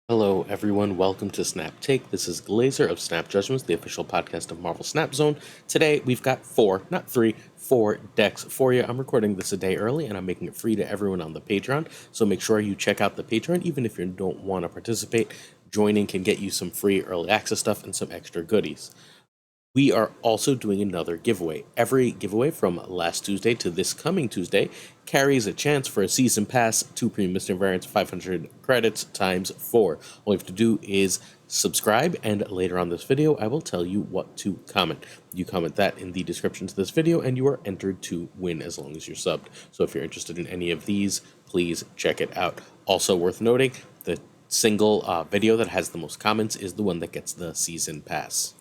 Hello, everyone. Welcome to Snap Take. This is Glazer of Snap Judgments, the official podcast of Marvel Snap Zone. Today, we've got four decks for you. I'm recording this a day early, and I'm making it free to everyone on the Patreon. So make sure you check out the Patreon, even if you don't want to participate. Joining can get you some free early access stuff and some extra goodies. We are also doing another giveaway. Every giveaway from last Tuesday to this coming Tuesday carries a chance for a season pass, 2 premium mystery variants, 500 credits times 4. All you have to do is subscribe, and later on this video, I will tell you what to comment. You comment that in the description to this video, and you are entered to win as long as you're subbed. So if you're interested in any of these, please check it out. Also worth noting, the single video that has the most comments is the one that gets the season pass.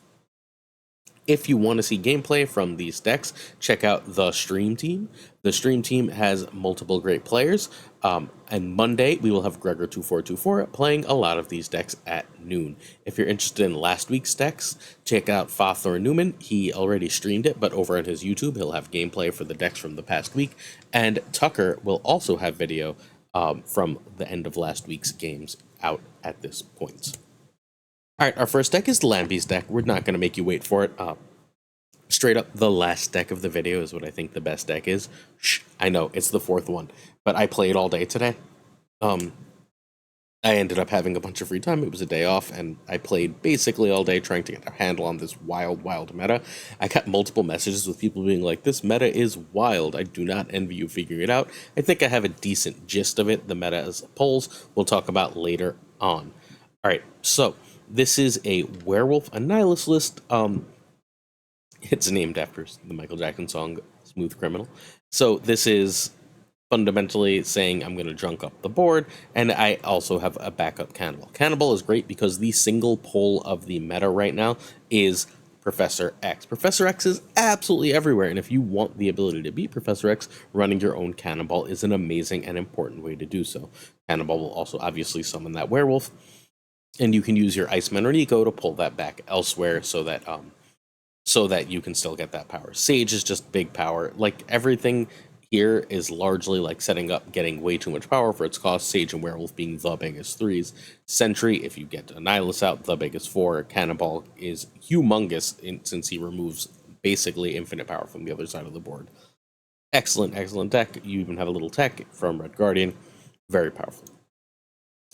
If you want to see gameplay from these decks, check out the Stream Team. The Stream Team has multiple great players, and Monday we will have Gregor2424 playing a lot of these decks at noon. If you're interested in last week's decks, check out FaThorNewman. He already streamed it, but over on his YouTube he'll have gameplay for the decks from the past week, and Tuccrr will also have video from the end of last week's games out at this point. Alright, our first deck is Lamby's deck. We're not going to make you wait for it. Straight up, the last deck of the video is what I think the best deck is. Shh, I know, it's the fourth one. But I played all day today. I ended up having a bunch of free time. It was a day off, and I played basically all day trying to get a handle on this wild meta. I got multiple messages with people being like, this meta is wild. I do not envy you figuring it out. I think I have a decent gist of it. The meta as polls we'll talk about later on. Alright, so this is a Werewolf Annihilus list. It's named after the Michael Jackson song, Smooth Criminal. So this is fundamentally saying I'm going to junk up the board, and I also have a backup Cannibal. Cannibal is great because the single poll of the meta right now is Professor X. Professor X is absolutely everywhere, and if you want the ability to beat Professor X, running your own Cannibal is an amazing and important way to do so. Cannibal will also obviously summon that Werewolf, and you can use your Iceman or Nico to pull that back elsewhere so that you can still get that power. Sage is just big power. Like, everything here is largely like setting up getting way too much power for its cost. Sage and Werewolf being the biggest 3s. Sentry, if you get Annihilus out, the biggest 4. Cannonball is humongous since he removes basically infinite power from the other side of the board. Excellent deck. You even have a little tech from Red Guardian. Very powerful.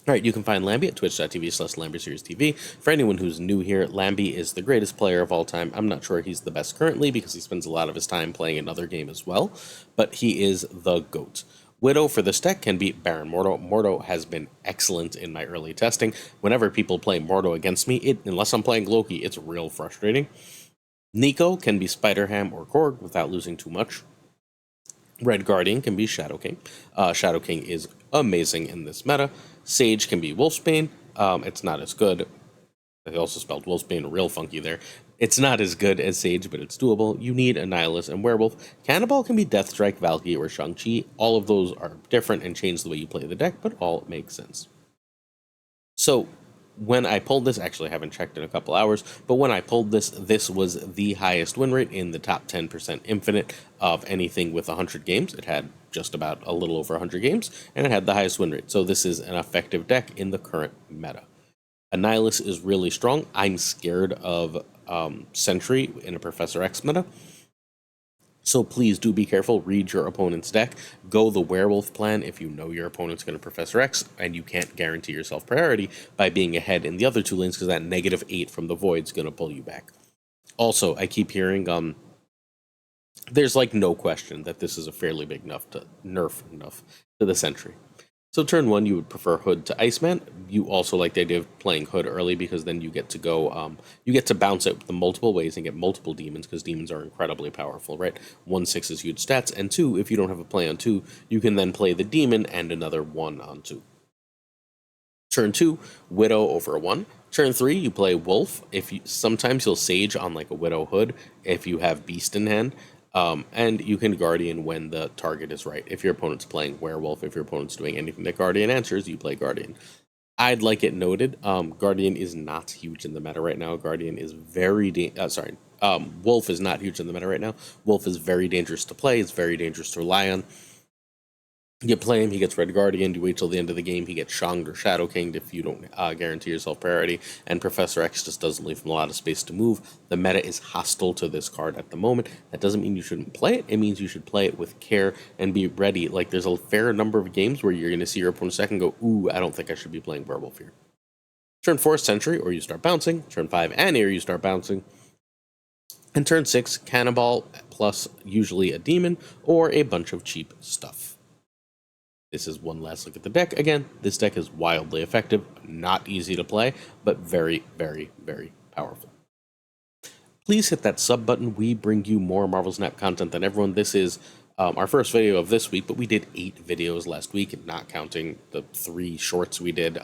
Alright, you can find Lamby at twitch.tv/LambySeriesTV. For anyone who's new here, Lamby is the greatest player of all time. I'm not sure he's the best currently because he spends a lot of his time playing another game as well, but he is the GOAT. Widow for this deck can beat Baron Mordo. Mordo has been excellent in my early testing. Whenever people play Mordo against me, unless I'm playing Loki, it's real frustrating. Nico can be Spider-Ham or Korg without losing too much. Red Guardian can be Shadow King. Shadow King is amazing in this meta. Sage can be Wolfsbane. It's not as good. I also spelled Wolfsbane real funky there. It's not as good as Sage, but it's doable. You need Annihilus and Werewolf. Cannonball can be Deathstrike, Valkyrie, or Shang-Chi. All of those are different and change the way you play the deck, but all make sense. So, when I pulled this, actually I haven't checked in a couple hours, but when I pulled this, this was the highest win rate in the top 10% infinite of anything with 100 games. It had just about a little over 100 games, and it had the highest win rate. So this is an effective deck in the current meta. Annihilus is really strong. I'm scared of Sentry in a Professor X meta. So please do be careful, read your opponent's deck, go the Werewolf plan if you know your opponent's going to Professor X, and you can't guarantee yourself priority by being ahead in the other 2 lanes because that -8 from the Void's going to pull you back. Also, I keep hearing, there's like no question that this is a fairly big nerf to the Sentry. So turn 1, you would prefer Hood to Iceman. You also like the idea of playing Hood early because then you get to go, you get to bounce out the multiple ways and get multiple demons because demons are incredibly powerful, right? 1/6 is huge stats, and 2, if you don't have a play on 2, you can then play the demon and another 1 on 2. Turn 2, Widow over 1. Turn 3, you play Wolf. Sometimes you'll Sage on like a Widow Hood if you have Beast in hand. And you can Guardian when the target is right. If your opponent's playing Werewolf, if your opponent's doing anything that Guardian answers, you play Guardian. I'd like it noted, Guardian is not huge in the meta right now. Guardian is Wolf is not huge in the meta right now. Wolf is very dangerous to play. It's very dangerous to rely on. You play him, he gets Red Guardian. You wait till the end of the game, he gets Shanged or Shadow Kinged if you don't guarantee yourself priority. And Professor X just doesn't leave him a lot of space to move. The meta is hostile to this card at the moment. That doesn't mean you shouldn't play it. It means you should play it with care and be ready. Like, there's a fair number of games where you're going to see your opponent's deck and go, ooh, I don't think I should be playing Werewolf here. Turn 4, Sentry, or you start bouncing. Turn 5, Annie, or you start bouncing. And turn 6, Cannonball, plus usually a demon, or a bunch of cheap stuff. This is one last look at the deck. Again, this deck is wildly effective, not easy to play, but very, very, very powerful. Please hit that sub button. We bring you more Marvel Snap content than everyone. This is our first video of this week, but we did 8 videos last week, not counting the 3 shorts we did.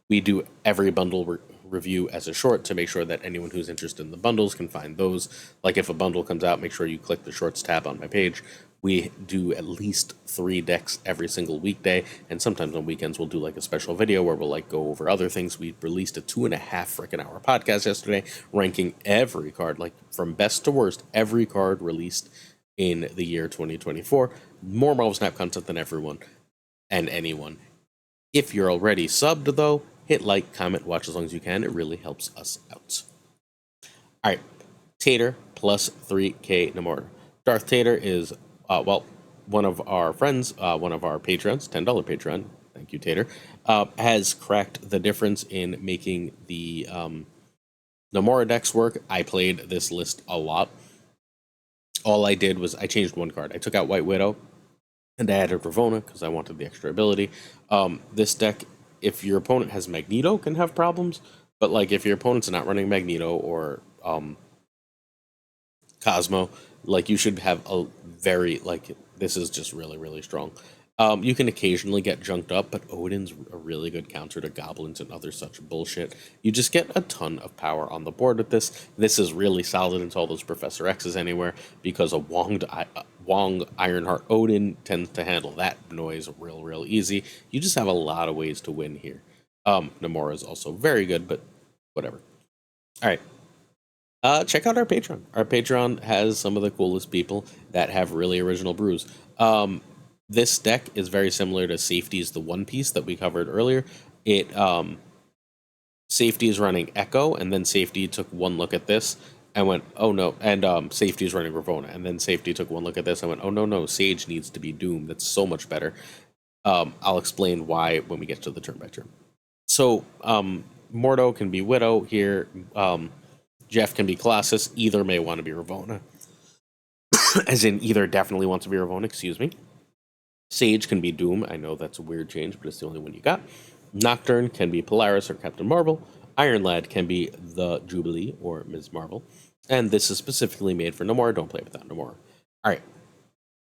We do every bundle review as a short to make sure that anyone who's interested in the bundles can find those. Like if a bundle comes out, make sure you click the shorts tab on my page. We do at least 3 decks every single weekday, and sometimes on weekends we'll do like a special video where we'll like go over other things. We released a 2.5 freaking hour podcast yesterday, ranking every card, like from best to worst, every card released in the year 2024. More Marvel Snap content than everyone and anyone. If you're already subbed though, hit like, comment, watch as long as you can. It really helps us out. All right, Tater plus 3K Namora. Darth Tater is, one of our friends, one of our patrons, $10 Patreon, thank you, Tater, has cracked the difference in making the Namora decks work. I played this list a lot. All I did was I changed one card. I took out White Widow, and I added Ravonna because I wanted the extra ability. This deck, if your opponent has Magneto, can have problems, but like if your opponent's not running Magneto or Cosmo, like you should have a very, like, this is just really, really strong. You can occasionally get junked up, but Odin's a really good counter to goblins and other such bullshit. You just get a ton of power on the board with this. This is really solid into all those Professor X's anywhere, because a Wong Ironheart Odin tends to handle that noise real easy. You just have a lot of ways to win here. Namora is also very good, but whatever. All right. Check out our Patreon. Our Patreon has some of the coolest people that have really original brews. This deck is very similar to Safety's the One Piece that we covered earlier. Safety is running Echo, and then Safety took one look at this and went, oh no, and Safety is running Ravonna, and then Safety took one look at this and went, oh no, Sage needs to be Doom. That's so much better. I'll explain why when we get to the turn by turn. So, Mordo can be Widow here. Jeff can be Colossus. Either may want to be Ravonna. As in, either definitely wants to be Ravonna, excuse me. Sage can be Doom. I know that's a weird change, but it's the only one you got. Nocturne can be Polaris or Captain Marvel. Iron Lad can be the Jubilee or Ms. Marvel. And this is specifically made for Namora. Don't play without Namora. All right.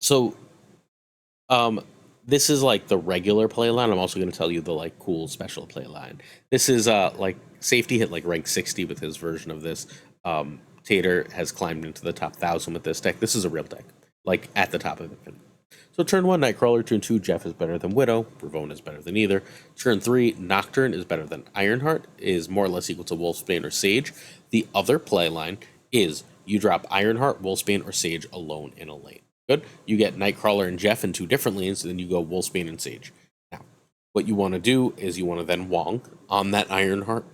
So, this is like the regular play line. I'm also going to tell you the like cool special play line. This is like Safety hit like rank 60 with his version of this. Tater has climbed into the top 1,000 with this deck. This is a real deck, like at the top of it. So turn 1, Nightcrawler. Turn 2, Jeff is better than Widow. Ravonna is better than either. Turn 3, Nocturne is better than Ironheart, is more or less equal to Wolfsbane or Sage. The other play line is you drop Ironheart, Wolfsbane, or Sage alone in a lane. Good. You get Nightcrawler and Jeff in 2 different lanes, and then you go Wolfsbane and Sage. Now, what you want to do is you want to then Wong on that Ironheart,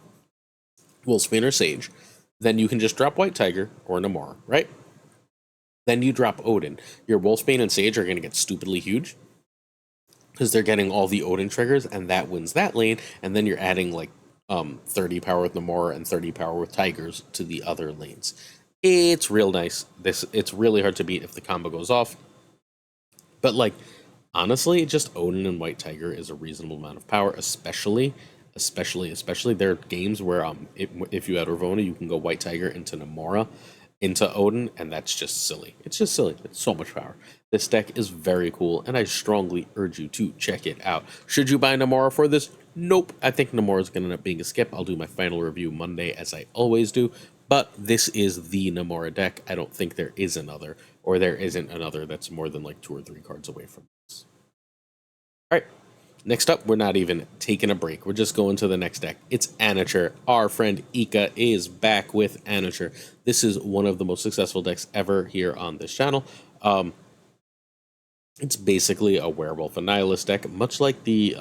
Wolfsbane, or Sage. Then you can just drop White Tiger or Namora, right? Then you drop Odin. Your Wolfsbane and Sage are going to get stupidly huge because they're getting all the Odin triggers, and that wins that lane. And then you're adding like 30 power with Namora and 30 power with Tigers to the other lanes. It's real nice. It's really hard to beat if the combo goes off. But like, honestly, just Odin and White Tiger is a reasonable amount of power, especially there are games where if you had Ravonna, you can go White Tiger into Namora, into Odin, and that's just silly. It's just silly. It's so much power. This deck is very cool, and I strongly urge you to check it out. Should you buy Namora for this? Nope. I think Namora is going to end up being a skip. I'll do my final review Monday, as I always do. But this is the Namora deck. I don't think there is another, or there isn't another that's more than like 2 or 3 cards away from this. All right. Next up, we're not even taking a break. We're just going to the next deck. It's Anature. Our friend Ika is back with Anature. This is one of the most successful decks ever here on this channel. It's basically a Werewolf Annihilus deck, much like the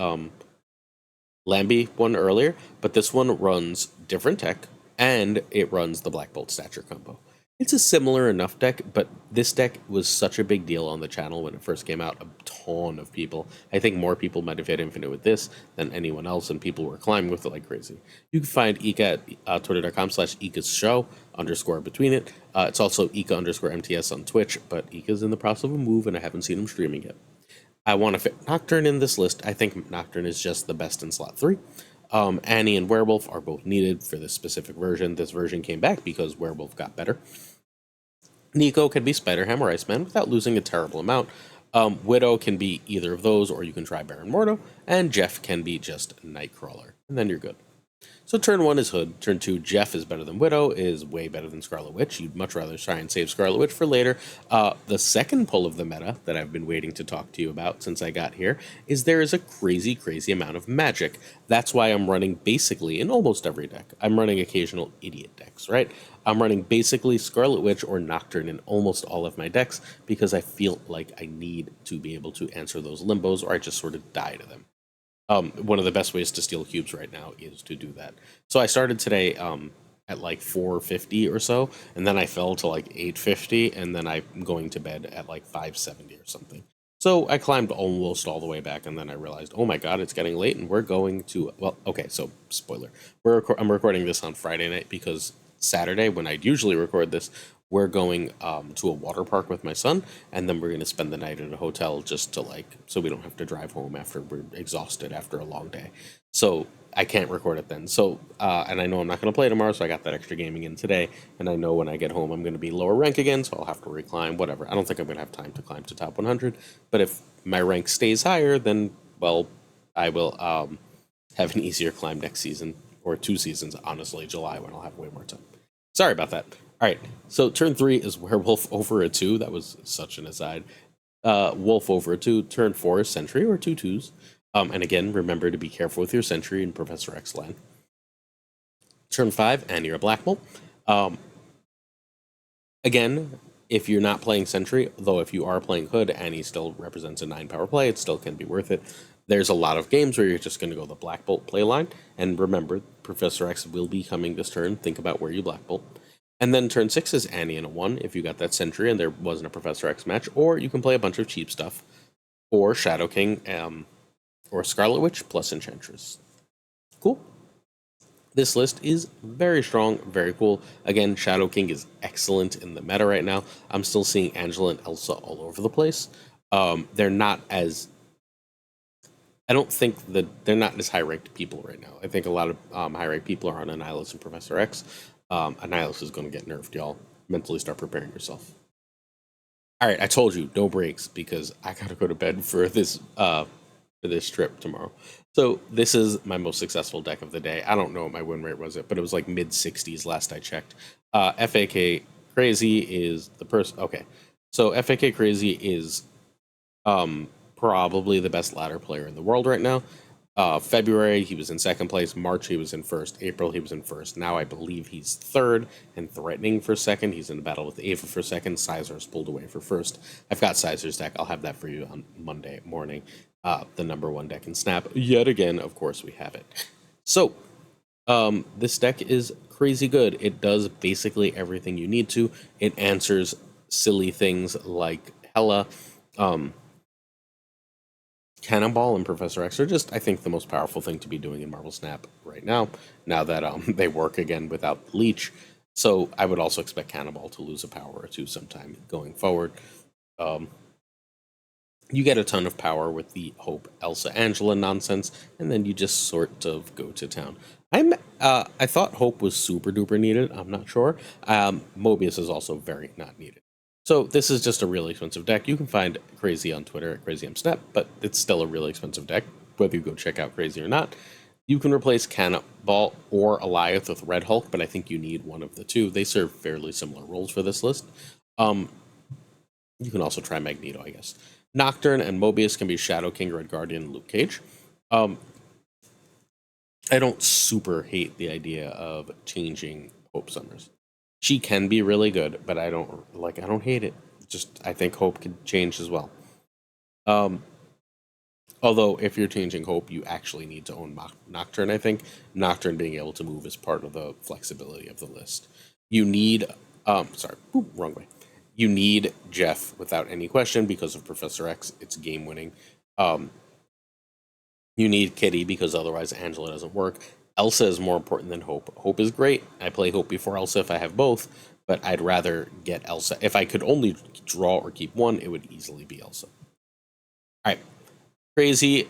Lambie one earlier, but this one runs different tech, and it runs the Black Bolt Stature combo. It's a similar enough deck, but this deck was such a big deal on the channel when it first came out. A ton of people. I think more people might have hit Infinite with this than anyone else, and people were climbing with it like crazy. You can find Ika at twitter.com/Ika's show _ between it. It's also Ika _MTS on Twitch, but Ika's in the process of a move, and I haven't seen him streaming yet. I want to fit Nocturne in this list. I think Nocturne is just the best in slot 3. Annie and Werewolf are both needed for this specific version. This version came back because Werewolf got better. Nico can be Spider-Ham or Iceman without losing a terrible amount. Widow can be either of those, or you can try Baron Mordo. And Jeff can be just Nightcrawler. And then you're good. So turn 1 is Hood. Turn 2, Jeff is better than Widow, is way better than Scarlet Witch. You'd much rather try and save Scarlet Witch for later. The second pull of the meta that I've been waiting to talk to you about since I got here is there is a crazy, crazy amount of magic. That's why I'm running basically in almost every deck. I'm running occasional idiot decks, right? I'm running basically Scarlet Witch or Nocturne in almost all of my decks because I feel like I need to be able to answer those Limbos, or I just sort of die to them. One of the best ways to steal cubes right now is to do that. So I started today at like 450 or so, and then I fell to like 850, and then I'm going to bed at like 570 or something. So I climbed almost all the way back, and then I realized, oh my god, it's getting late, and we're going to, well, okay, so spoiler. I'm recording this on Friday night because Saturday, when I'd usually record this, we're going to a water park with my son, and then we're going to spend the night at a hotel just to so we don't have to drive home after we're exhausted after a long day. So I can't record it then. So, and I know I'm not going to play tomorrow, so I got that extra gaming in today, and I know when I get home I'm going to be lower rank again, so I'll have to reclimb, whatever. I don't think I'm going to have time to climb to top 100, but if my rank stays higher, then, well, I will have an easier climb next season, or 2 seasons, honestly, July, when I'll have way more time. Sorry about that. All right, so turn 3 is Werewolf over a 2. That was such an aside. Wolf over a 2. Turn 4 is Sentry or 2/2s. And again, remember to be careful with your Sentry in Professor X line. Turn 5, Annie or Black Bolt. Again, if you're not playing Sentry, though if you are playing Hood, Annie still represents a 9 power play. It still can be worth it. There's a lot of games where you're just going to go the Black Bolt play line. And remember, Professor X will be coming this turn. Think about where you Black Bolt. And then turn 6 is Annie and a 1 if you got that Sentry and there wasn't a Professor X match. Or you can play a bunch of cheap stuff. Or Shadow King or Scarlet Witch plus Enchantress. Cool. This list is very strong, very cool. Again, Shadow King is excellent in the meta right now. I'm still seeing Angela and Elsa all over the place. They're not as... I don't think that they're not as high-ranked people right now. I think a lot of high-ranked people are on Annihilus and Professor X. Annihilus is going to get nerfed, y'all. Mentally start preparing yourself. All right, I told you, no breaks, because I got to go to bed for this trip tomorrow. So this is my most successful deck of the day. I don't know what my win rate was, but it was like mid-60s last I checked. FAK Crazy is the person... Okay, so FAK Crazy is probably the best ladder player in the world right now. February, he was in 2nd place. March, he was in 1st. April, he was in 1st. Now I believe he's 3rd and threatening for 2nd. He's in a battle with Ava for 2nd. Sizer's pulled away for 1st. I've got Sizer's deck. I'll have that for you on Monday morning. The #1 deck in Snap. Yet again, of course, we have it. So, this deck is crazy good. It does basically everything you need to. It answers silly things like Hela, Cannonball and Professor X are just, I think, the most powerful thing to be doing in Marvel Snap right now that they work again without Leech. So I would also expect Cannonball to lose a power or two sometime going forward. You get a ton of power with the Hope, Elsa, Angela nonsense, and then you just sort of go to town. I thought Hope was super duper needed. I'm not sure. Mobius is also very not needed. So this is just a really expensive deck. You can find Crazy on Twitter at CrazyMSnap, but it's still a really expensive deck, whether you go check out Crazy or not. You can replace Cannonball or Alioth with Red Hulk, but I think you need one of the two. They serve fairly similar roles for this list. You can also try Magneto, I guess. Nocturne and Mobius can be Shadow King, Red Guardian, and Luke Cage. I don't super hate the idea of changing Hope Summers. She can be really good, but I don't hate it. Just I think Hope could change as well. Although, if you're changing Hope, you actually need to own Nocturne, I think. Nocturne being able to move is part of the flexibility of the list. You need, sorry, wrong way. You need Jeff without any question because of Professor X. It's game winning. You need Kitty because otherwise Angela doesn't work. Elsa is more important than Hope. Hope is great. I play Hope before Elsa if I have both, but I'd rather get Elsa. If I could only draw or keep one, it would easily be Elsa. All right. Crazy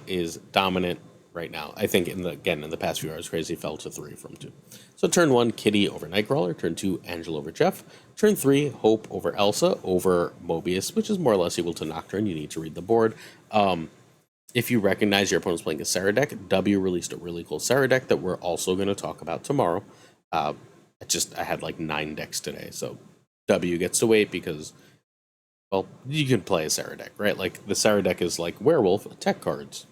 is dominant right now. I think in the past few hours, Crazy fell to 3 from 2. So turn 1, Kitty over Nightcrawler. Turn 2, Angela over Jeff. Turn 3, Hope over Elsa over Mobius, which is more or less equal to Nocturne. You need to read the board. If you recognize your opponent's playing a Sarah deck, W released a really cool Sarah deck that we're also going to talk about tomorrow. I had like 9 decks today, so W gets to wait because, well, you can play a Sarah deck, right? Like, the Sarah deck is like Werewolf, tech cards,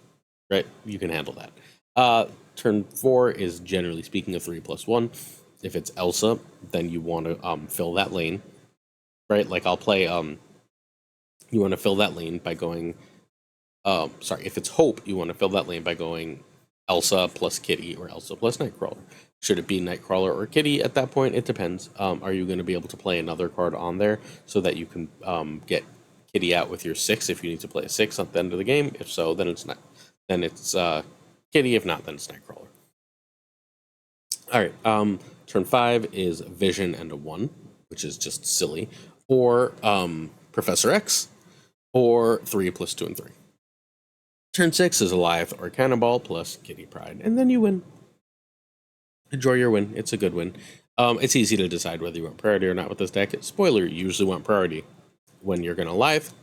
right? You can handle that. Turn 4 is, generally speaking, a 3+1. If it's Elsa, then you want to fill that lane, right? Like, I'll play, you want to fill that lane by going, if it's Hope, you want to fill that lane by going Elsa plus Kitty or Elsa plus Nightcrawler. Should it be Nightcrawler or Kitty at that point? It depends. Are you going to be able to play another card on there so that you can get Kitty out with your 6 if you need to play a 6 at the end of the game? If so, then it's not. Then it's Kitty. If not, then it's Nightcrawler. All right. Turn 5 is Vision and a 1, which is just silly, or Professor X, or 3 plus 2 and 3. Turn 6 is Alioth or Cannonball plus Kitty Pryde, and then you win. Enjoy your win. It's a good win. It's easy to decide whether you want priority or not with this deck. Spoiler, you usually want priority when you're going to Alioth,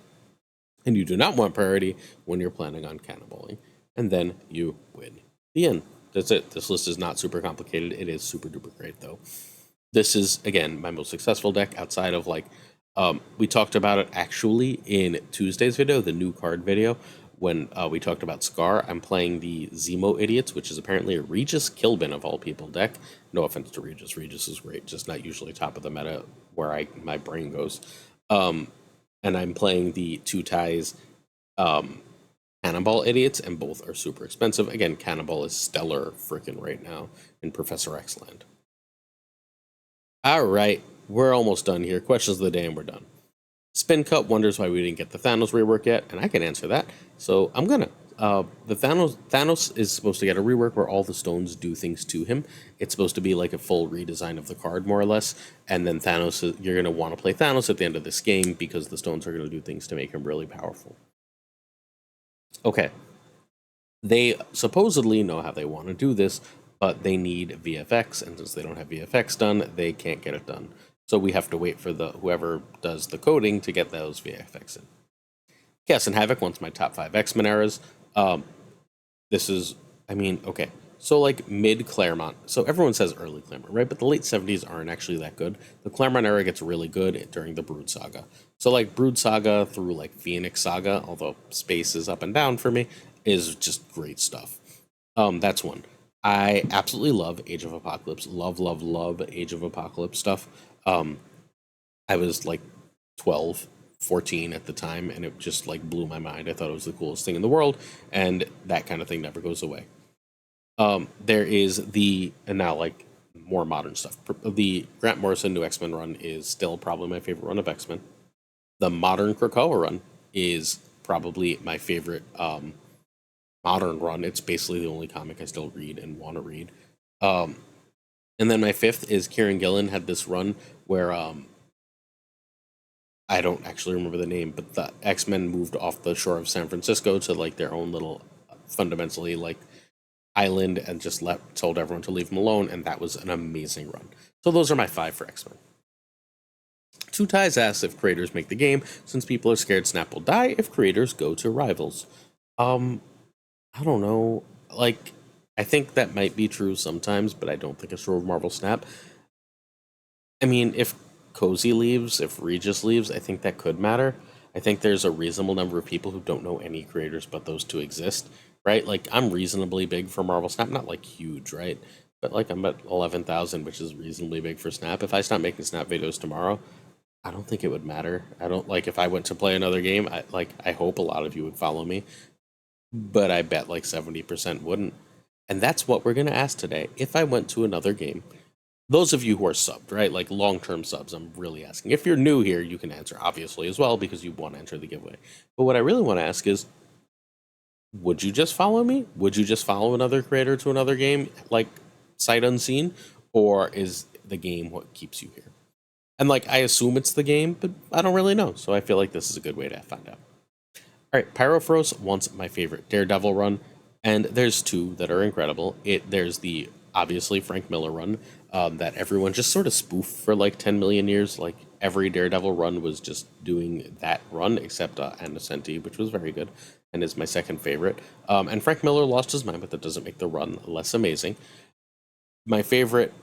and you do not want priority when you're planning on cannonballing. And then you win. The end. That's it. This list is not super complicated. It is super duper great, though. This is, again, my most successful deck outside of, like, we talked about it actually in Tuesday's video, the new card video, when we talked about Scar. I'm playing the Zemo Idiots, which is apparently a Regis Kilbin of all people deck. No offense to Regis. Regis is great, just not usually top of the meta where my brain goes. And I'm playing the Two Ties Cannonball Idiots, and both are super expensive. Again, Cannonball is stellar freaking right now in Professor X land. All right, we're almost done here. Questions of the day, and we're done. Spin Cup wonders why we didn't get the Thanos rework yet, and I can answer that. So I'm gonna. The Thanos is supposed to get a rework where all the stones do things to him. It's supposed to be like a full redesign of the card, more or less. And then Thanos, you're gonna want to play Thanos at the end of this game because the stones are gonna do things to make him really powerful. Okay. They supposedly know how they want to do this, but they need VFX, and since they don't have VFX done, they can't get it done. So we have to wait for whoever does the coding to get those VFX in. Chaos and Havoc wants my top 5 X-Men eras. This is, okay. So, like, mid-Claremont. So everyone says early Claremont, right? But the late 70s aren't actually that good. The Claremont era gets really good during the Brood Saga. So, like, Brood Saga through, like, Phoenix Saga, although space is up and down for me, is just great stuff. That's one. I absolutely love Age of Apocalypse. Love, love, love Age of Apocalypse stuff. I was like 12, 14 at the time, and it just like blew my mind. I thought it was the coolest thing in the world, and that kind of thing never goes away. There is and now like more modern stuff. The Grant Morrison New X-Men run is still probably my favorite run of X-Men. The modern Krakoa run is probably my favorite modern run. It's basically the only comic I still read and want to read. And then my 5th is Kieran Gillen had this run where I don't actually remember the name, but the X-Men moved off the shore of San Francisco to like their own little, fundamentally like island, and just told everyone to leave them alone, and that was an amazing run. So those are my 5 for X-Men. Two Ties asks if creators make the game, since people are scared Snap will die if creators go to rivals. I don't know. Like, I think that might be true sometimes, but I don't think it's true of Marvel Snap. I mean, if Cozy leaves, if Regis leaves, I think that could matter. I think there's a reasonable number of people who don't know any creators but those two exist, right? Like, I'm reasonably big for Marvel Snap, not like huge, right? But like I'm at 11,000, which is reasonably big for Snap. If I stop making Snap videos tomorrow, I don't think it would matter. I don't like if I went to play another game, I hope a lot of you would follow me, but I bet like 70% wouldn't. And that's what we're going to ask today. If I went to another game, those of you who are subbed, right? Like long-term subs, I'm really asking. If you're new here, you can answer obviously as well because you want to enter the giveaway. But what I really want to ask is, would you just follow me? Would you just follow another creator to another game, like sight unseen? Or is the game what keeps you here? And like, I assume it's the game, but I don't really know. So I feel like this is a good way to find out. All right, Pyrophros wants my favorite Daredevil run, and there's two that are incredible. There's the obviously Frank Miller run that everyone just sort of spoofed for like 10 million years. Like every Daredevil run was just doing that run, except Anacenti, which was very good and is my second favorite. And Frank Miller lost his mind, but that doesn't make the run less amazing. My favorite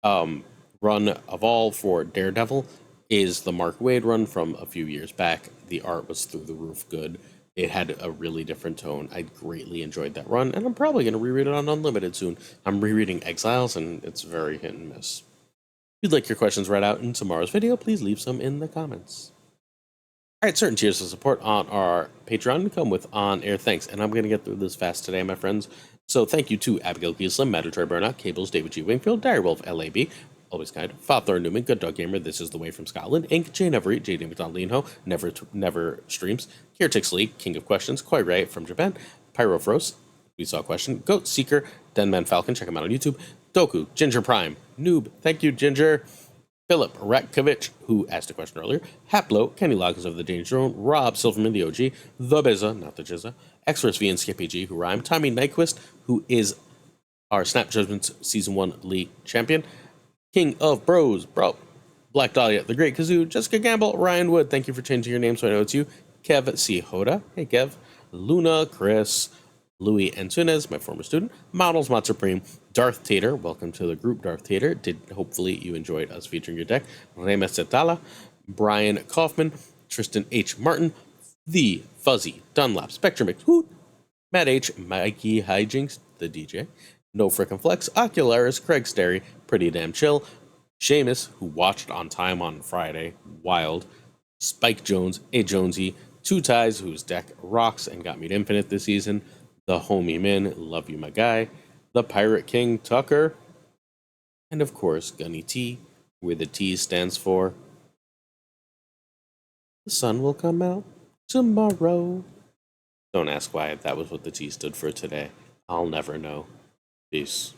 run of all for Daredevil is the Mark Waid run from a few years back. The art was through the roof good. It had a really different tone. I greatly enjoyed that run, and I'm probably going to reread it on Unlimited soon. I'm rereading Exiles, and it's very hit and miss. If you'd like your questions read out in tomorrow's video, please leave some in the comments. All right, certain tiers of support on our Patreon come with on-air thanks, and I'm going to get through this fast today, my friends. So thank you to Abigail Gieslam, Mandatory Burnout, Cables, David G. Wingfield, Direwolf, LAB, Always Kind, FaThorNewman, Good Dog Gamer, This Is the Way from Scotland, Ink, Jane Everett, JD McDonald, Never Streams, Kirtix Lee, King of Questions, Koi Ray from Japan, Pyrophros, We Saw a Question, Goat Seeker, Denman Falcon, check him out on YouTube, Doku, Ginger Prime, Noob, thank you, Ginger, Philip Ratkovich, who asked a question earlier, Haplo, Kenny Loggins of the Danger Zone, Rob Silverman, the OG, The Bizza, not the Jizza, Xverse V and Skippy G, who rhyme, Tommy Nyquist, who is our Snap Judgments Season 1 League champion, King of Bros, Bro, Black Dahlia, The Great Kazoo, Jessica Gamble, Ryan Wood, thank you for changing your name so I know it's you, Kev C. Hoda, hey Kev, Luna, Chris, Louis Antunes, my former student, Models Mod Supreme, Darth Tater, welcome to the group, Darth Tater. Hopefully you enjoyed us featuring your deck. Rema Setala, Brian Kaufman, Tristan H. Martin, The Fuzzy, Dunlap, Spectrum X, Hoot, Matt H., Mikey Hijinks, the DJ, No Frickin' Flex, Ocularis, Craig Sterry, Pretty Damn Chill, Seamus, who watched on time on Friday, Wild, Spike Jones, A. Jonesy, Two Ties, whose deck rocks and got me to Infinite this season, The Homie Min, love you my guy, The Pirate King, Tuccrr, and of course, Gunny T, where the T stands for The Sun Will Come Out Tomorrow. Don't ask why that was what the T stood for today. I'll never know. Peace.